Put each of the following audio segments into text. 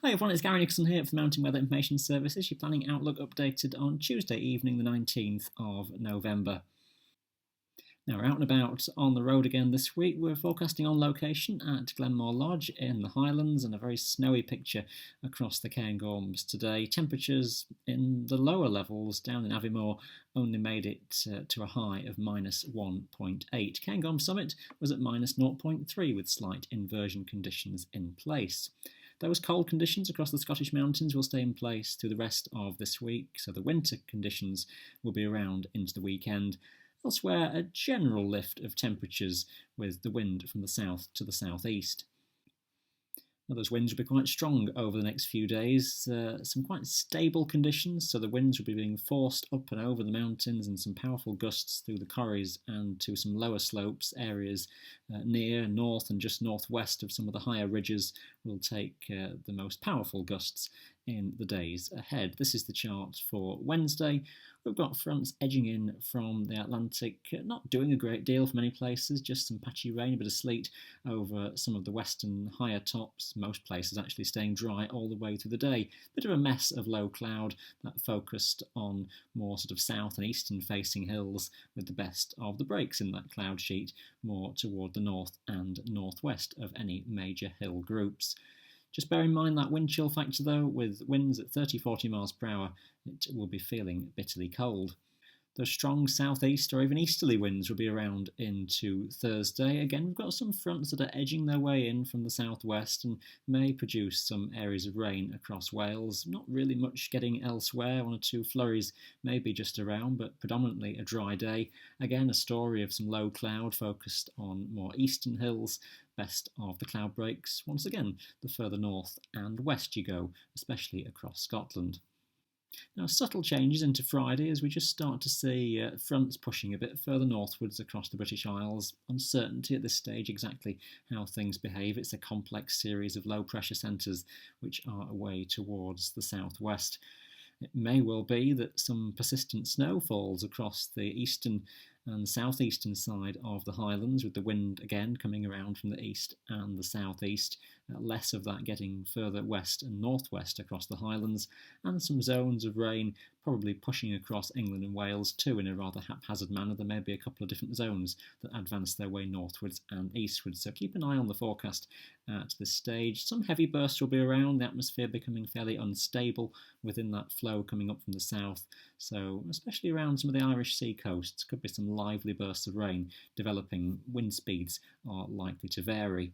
Hi everyone, it's Gary Nicholson here for the Mountain Weather Information Services. Your planning outlook updated on Tuesday evening, the 19th of November. Now we're out and about on the road again this week. We're forecasting on location at Glenmore Lodge in the Highlands and a very snowy picture across the Cairngorms today. Temperatures in the lower levels down in Aviemore only made it to a high of minus 1.8. Cairngorm Summit was at minus 0.3 with slight inversion conditions in place. Those cold conditions across the Scottish mountains will stay in place through the rest of this week, so the winter conditions will be around into the weekend. Elsewhere, a general lift of temperatures with the wind from the south to the southeast. Now, those winds will be quite strong over the next few days. Some quite stable conditions, so the winds will be being forced up and over the mountains, and some powerful gusts through the corries and to some lower slopes. Areas near, north and just northwest of some of the higher ridges will take the most powerful gusts in the days ahead. This is the chart for Wednesday. We've got fronts edging in from the Atlantic, not doing a great deal for many places, just some patchy rain, a bit of sleet over some of the western higher tops. Most places actually staying dry all the way through the day. Bit of a mess of low cloud that focused on more sort of south and eastern facing hills, with the best of the breaks in that cloud sheet more toward the north and northwest of any major hill groups. Just bear in mind that wind chill factor though, with winds at 30-40 miles per hour, it will be feeling bitterly cold. Those strong southeast or even easterly winds will be around into Thursday. Again, we've got some fronts that are edging their way in from the southwest and may produce some areas of rain across Wales. Not really much getting elsewhere, one or two flurries maybe just around, but predominantly a dry day. Again, a story of some low cloud focused on more eastern hills. Best of the cloud breaks, once again, the further north and west you go, especially across Scotland. Now, subtle changes into Friday as we just start to see fronts pushing a bit further northwards across the British Isles. Uncertainty at this stage exactly how things behave. It's a complex series of low pressure centres which are away towards the southwest. It may well be that some persistent snow falls across the eastern and southeastern side of the Highlands, with the wind again coming around from the east and the southeast, less of that getting further west and northwest across the Highlands, and some zones of rain probably pushing across England and Wales too in a rather haphazard manner. There may be a couple of different zones that advance their way northwards and eastwards, so keep an eye on the forecast at this stage. Some heavy bursts will be around, the atmosphere becoming fairly unstable within that flow coming up from the south, so especially around some of the Irish sea coasts could be some lively bursts of rain developing. Wind speeds are likely to vary.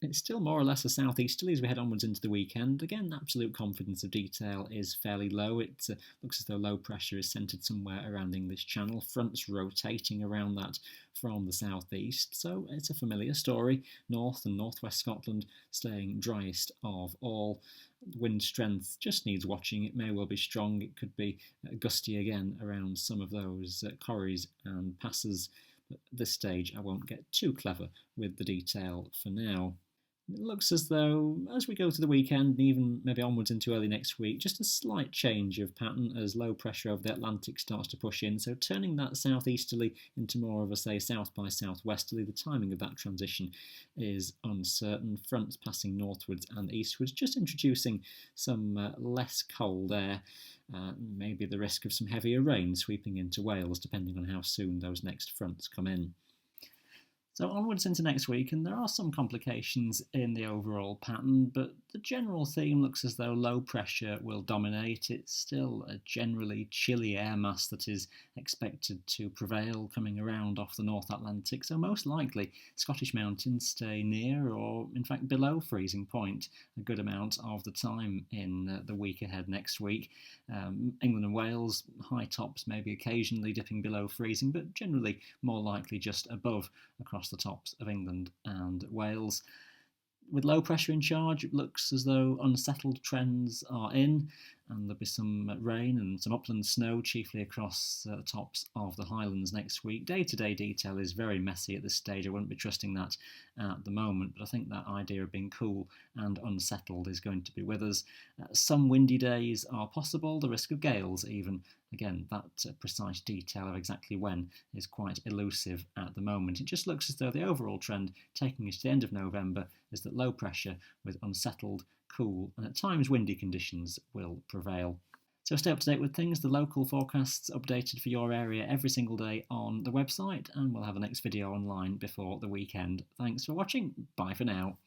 It's still more or less a southeasterly as we head onwards into the weekend. Again, absolute confidence of detail is fairly low. It looks as though low pressure is centred somewhere around the English Channel. Fronts rotating around that from the southeast. So it's a familiar story. North and northwest Scotland staying driest of all. Wind strength just needs watching. It may well be strong. It could be gusty again around some of those corries and passes. But at this stage, I won't get too clever with the detail for now. It looks as though, as we go to the weekend and even maybe onwards into early next week, just a slight change of pattern as low pressure over the Atlantic starts to push in. So turning that southeasterly into more of a, say, south by southwesterly, the timing of that transition is uncertain. Fronts passing northwards and eastwards, just introducing some less cold air. Maybe the risk of some heavier rain sweeping into Wales, depending on how soon those next fronts come in. So onwards into next week, and there are some complications in the overall pattern, but the general theme looks as though low pressure will dominate. It's still a generally chilly air mass that is expected to prevail coming around off the North Atlantic, so most likely Scottish mountains stay near or in fact below freezing point a good amount of the time in the week ahead next week. England and Wales, high tops maybe occasionally dipping below freezing, but generally more likely just above across the tops of England and Wales. With low pressure in charge, it looks as though unsettled trends are in, and there'll be some rain and some upland snow, chiefly across the tops of the Highlands next week. Day-to-day detail is very messy at this stage. I wouldn't be trusting that at the moment, but I think that idea of being cool and unsettled is going to be with us. Some windy days are possible, the risk of gales even. Again, that precise detail of exactly when is quite elusive at the moment. It just looks as though the overall trend taking us to the end of November is that low pressure with unsettled cool, and at times windy conditions will prevail. So stay up to date with things. The local forecasts updated for your area every single day on the website, and we'll have the next video online before the weekend. Thanks for watching. Bye for now.